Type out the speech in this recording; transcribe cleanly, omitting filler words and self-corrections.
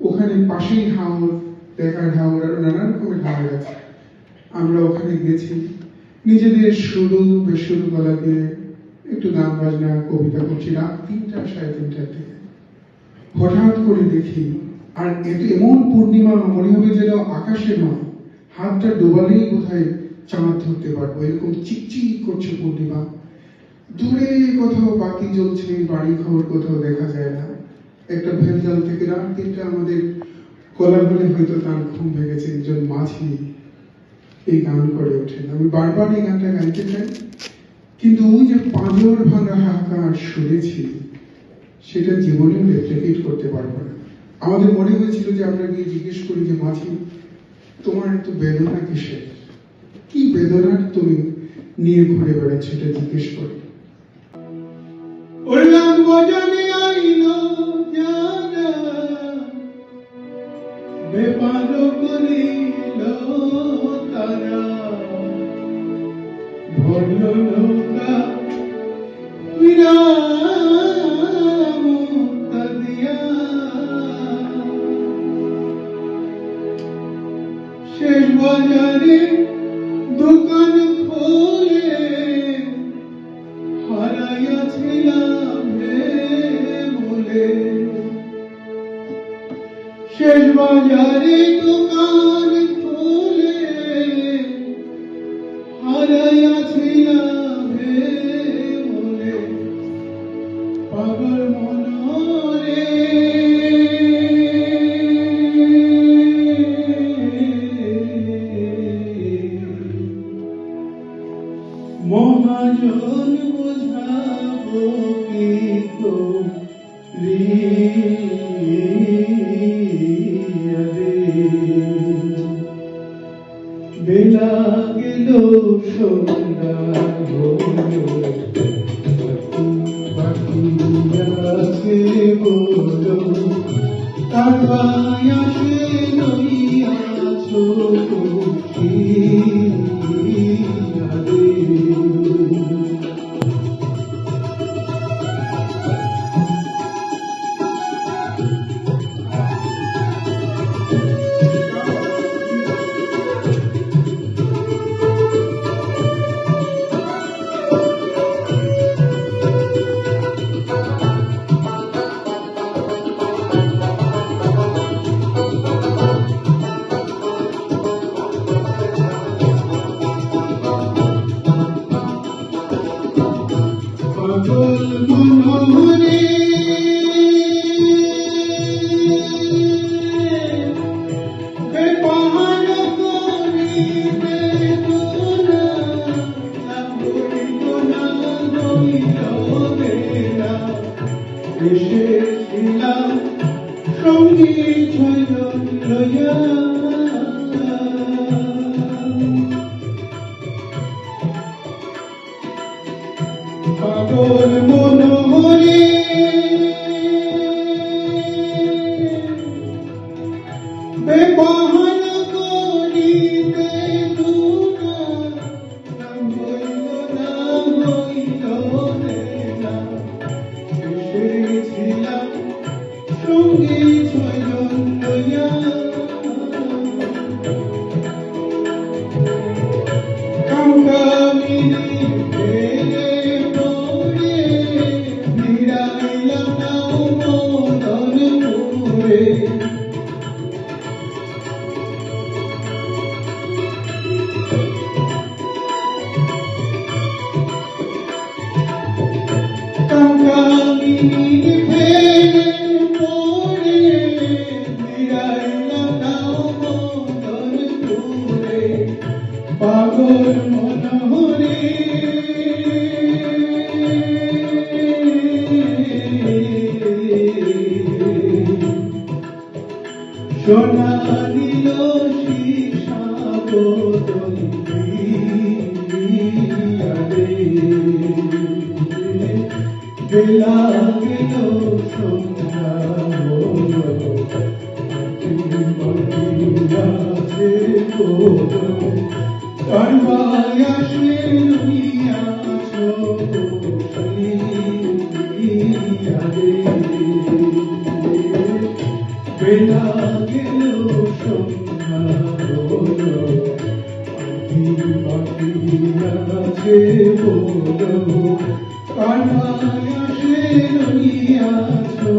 ওখানে পাশেই হাওর, দেখার হাওর আর নানা রকমের হাওর আছে। আমরা ওখানে গেছি, নিজেদের সুরু বেসুরু গলা দিয়ে একটু গান বাজনা কবিতা করছি। রাত 3টা 3:30টার দিকে হঠাৎ করে দেখি, আর এমন পূর্ণিমা মনে হবে যেন আকাশে নয়, হাতটা ডোবালেই বোধহয় চাঁদ ধরতে পারবো, এরকম চিকচিক করছে পূর্ণিমা। দূরে কোথাও বাতি জ্বলছে, বাড়ি ঘর কোথাও দেখা যায় না। একটা ভেলজাল থেকে রাত 3টা আমাদের গলা বলে হয়তো তার ঘুম ভেঙেছে। একজন মাঝি এই গান করে ওঠেন। আমি বারবার এই গানটা গাইতে চাই, কিন্তু ওই যে পাঁজর ভাঙা হাহাকার শুনেছি, সেটা জীবনেও রেপ্লিকেট করতে পারবো না। আমাদের মনে হয়েছিল যে আমরা গিয়ে জিজ্ঞেস করি যে মাঝি, তোমার এত বেদনা কিসের, কি বেদনার তুমি নিয়ে ঘুরে বেড়াচ্ছ, এটা জিজ্ঞেস করি। উড়লাম বজনে আইলো জানা, বেপার করিল তারা, ভরল নৌকা বিরাম দিয়া, শেষ বাজারে দোকান খোলে হারাইয়াছিলাম রে বলে। শেষ বাজারে দোকান খোলে হারাইয়াছিলাম রে বলে। পাগল মনরে মহাজন বোঝাবো কি বেলা গেল সন্ধ্যা বাকি বলো, তার বায়াসে নইয়াছ এসেছিলাম সঙ্গী ছয়জন লইয়া, পাগল মনোহরে বেবাহন করিতে তুনা, হইল না হইল না। এসেছিলাম সঙ্গী ছয়জন লইয়া, কামকামিনী ফেলে পড়ে ভিড়াইলাম নাও মদনপুরে। কামকামিনী ফেলে পড়ে ভিড়াইলাম নাও মদনপুরে। পাগল মনোহরে সোনা দিল শিশা বদল বেলা গেল সন্ধ্যা তার বায়াসে রইয়াছ বেলা বেলা গেল সন্ধ্যা হলো বাকি আছে বলো কানায় আসে রঙিয়াছো